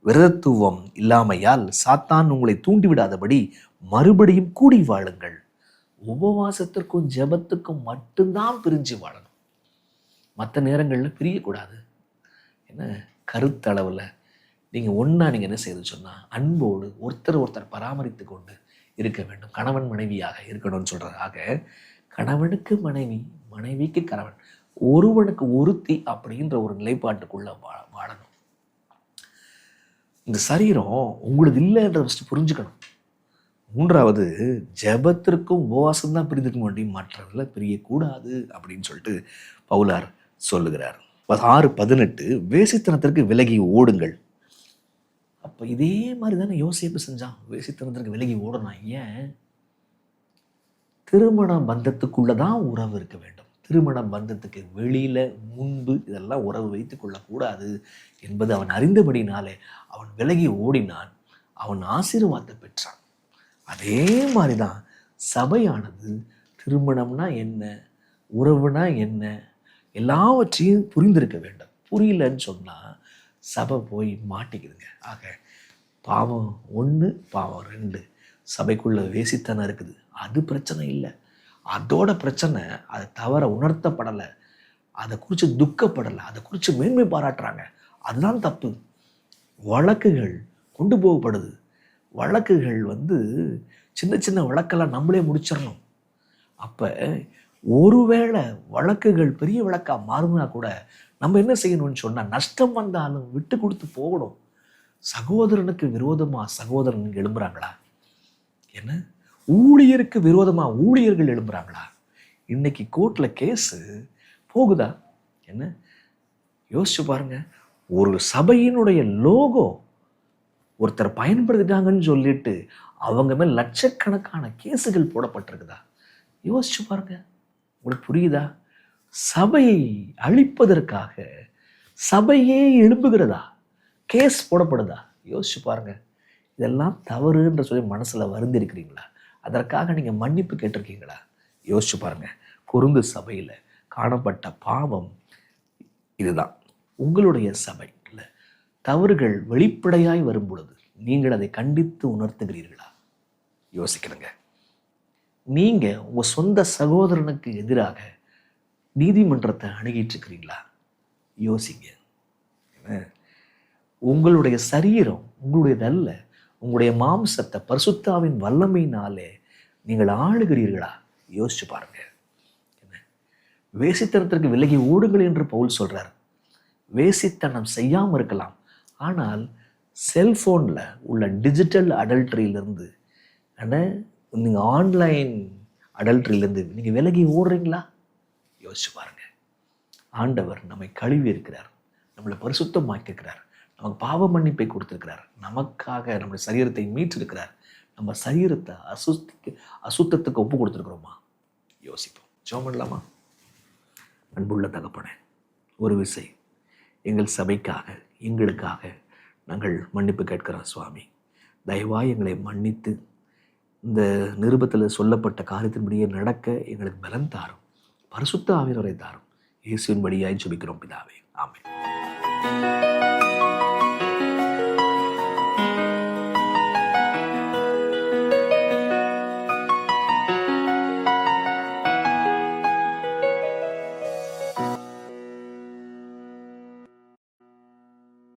விரதத்துவம் இல்லாமையால் சாத்தான் உங்களை தூண்டிவிடாதபடி மறுபடியும் கூடி வாழுங்கள். உபவாசத்திற்கும் ஜெபத்துக்கும் மட்டும்தான் பிரிஞ்சு வாழணும். மற்ற நேரங்களில் பிரியக்கூடாது. என்ன கருத்தளவில் நீங்கள் நீங்கள் என்ன செய்து சொன்னால் அன்போடு ஒருத்தர் பராமரித்து கொண்டு இருக்க வேண்டும். கணவன் மனைவியாக இருக்கணும்னு சொல்கிறதாக கணவனுக்கு மனைவி, மனைவிக்கு கணவன், ஒருவனுக்கு ஒருத்தி அப்படின்ற ஒரு நிலைப்பாட்டுக்குள்ள வாழணும். இந்த சரீரம் உங்களுக்கு இல்லைன்றத ஃபஸ்ட்டு புரிஞ்சுக்கணும். மூன்றாவது, ஜெபத்திற்கும் உபவாசம் தான் பிரிந்துக்க முடியும், மற்றதில் பிரியக்கூடாது அப்படின்னு சொல்லிட்டு பவுலார் சொல்லுகிறார். 6:18 வேசித்தனத்திற்கு விலகி ஓடுங்கள். அப்போ இதே மாதிரி தானே யோசேப்பு செஞ்சான். வேசித்தனத்திற்கு விலகி ஓடணும். ஏன்? திருமண பந்தத்துக்குள்ளதான் உறவு இருக்க வேண்டும். திருமண பந்தத்துக்கு வெளியில முன்பு இதெல்லாம் உறவு வைத்துக் கொள்ளக்கூடாது என்பது அவன் அறிந்தபடினாலே அவன் விலகி ஓடினான். அவன் ஆசீர்வாதத்தை பெற்றான். அதே மாதிரிதான் சபையானது திருமணம்னா என்ன, உறவுனா என்ன, எல்லாவற்றையும் புரிந்திருக்க வேண்டும். புரியலன்னு சொன்னா சபை போய் மாட்டிக்குதுங்க. ஆக பாவம் 1, பாவம் 2 சபைக்குள்ள வேசித்தனம் இருக்குது. அது பிரச்சனை இல்லை. அதோட பிரச்சனை அதை தவற உணர்த்தப்படலை, அதை குறித்து துக்கப்படலை, அதை குறித்து மேன்மை பாராட்டுறாங்க. அதுதான் தப்பு. வழக்குகள் கொண்டு போகப்படுது. வழக்குகள் சின்ன சின்ன வழக்கெல்லாம் நம்மளே முடிச்சிடணும். அப்போ ஒருவேளை வழக்குகள் பெரிய வழக்கா மாறுனா கூட நம்ம என்ன செய்யணும்னு சொன்னால், நஷ்டம் வந்தாலும் விட்டு கொடுத்து போகணும். சகோதரனுக்கு விரோதமாக சகோதரன் எழும்புறாங்களா? என்ன ஊழியருக்கு விரோதமாக ஊழியர்கள் எழும்புறாங்களா? இன்னைக்கு கோர்ட்டில் கேஸு போகுதா? என்ன யோசிச்சு பாருங்க. ஒரு சபையினுடைய லோகோ ஒருத்தர் பயன்படுத்திட்டாங்கன்னு சொல்லிட்டு அவங்க மேல் லட்சக்கணக்கான கேஸுகள் போடப்பட்டிருக்குதா? யோசிச்சு பாருங்க. உங்களுக்கு புரியுதா? சபையை அழிப்பதற்காக சபையே எழும்புகிறதா? கேஸ் போடப்படுதா? யோசிச்சு பாருங்க. இதெல்லாம் தவறுன்ற சொல்லி மனசுல வருந்திருக்கிறீங்களா? அதற்காக நீங்க மன்னிப்பு கேட்டிருக்கீங்களா? யோசிச்சு பாருங்க. கொரிந்து சபையில காணப்பட்ட பாவம் இதுதான். உங்களுடைய சபையில் தவறுகள் வெளிப்படையாய் வரும் பொழுது நீங்கள் அதை கண்டித்து உணர்த்துகிறீர்களா? யோசிக்கணுங்க. நீங்க உங்க சொந்த சகோதரனுக்கு எதிராக நீதிமன்றத்தை அணுகிட்டு இருக்கிறீங்களா? யோசிங்க. உங்களுடைய சரீரம் உங்களுடையதல்ல. உங்களுடைய மாம்சத்தை பரிசுத்தாவின் வல்லமையினாலே நீங்கள் ஆளுகிறீர்களா? யோசிச்சு பாருங்க. வேசித்தனத்திற்கு விலகி ஓடுங்கள் என்று பவுல் சொல்றார். வேசித்தனம் செய்யாமல் இருக்கலாம், ஆனால் செல்போன்ல உள்ள டிஜிட்டல் அடல்ட்ரியிலிருந்து நீங்கள் ஆன்லைன் அடல்ட்ரியிலிருந்து நீங்கள் விலகி ஓடுறீங்களா? யோசிச்சு பாருங்க. ஆண்டவர் நம்மை கழுவி இருக்கிறார், நம்மளை பரிசுத்தமாக்கியிருக்கிறார், நமக்கு பாவ மன்னிப்பை கொடுத்திருக்கிறார், நமக்காக நம்முடைய சரீரத்தை மீட்டிருக்கிறார். நம்ம சரீரத்தை அசுத்தத்துக்கு ஒப்பு கொடுத்துருக்குறோமா? யோசிப்போம். ஜெபம் பண்ணலாமா? அன்புள்ள தகப்பனே, ஒரு விசை எங்கள் சபைக்காக எங்களுக்காக நாங்கள் மன்னிப்பு கேட்கிறோம் சுவாமி. தயவாய் எங்களை மன்னித்து இந்த நிருபத்தில் சொல்லப்பட்ட காரியத்தின்படியே நடக்க எங்களுக்கு பலம் தாரும், பரிசுத்த ஆவியானவரை தாரும். இயேசுவின் வழியாய் ஜெபிக்கிறோம் பிதாவே, ஆமென்.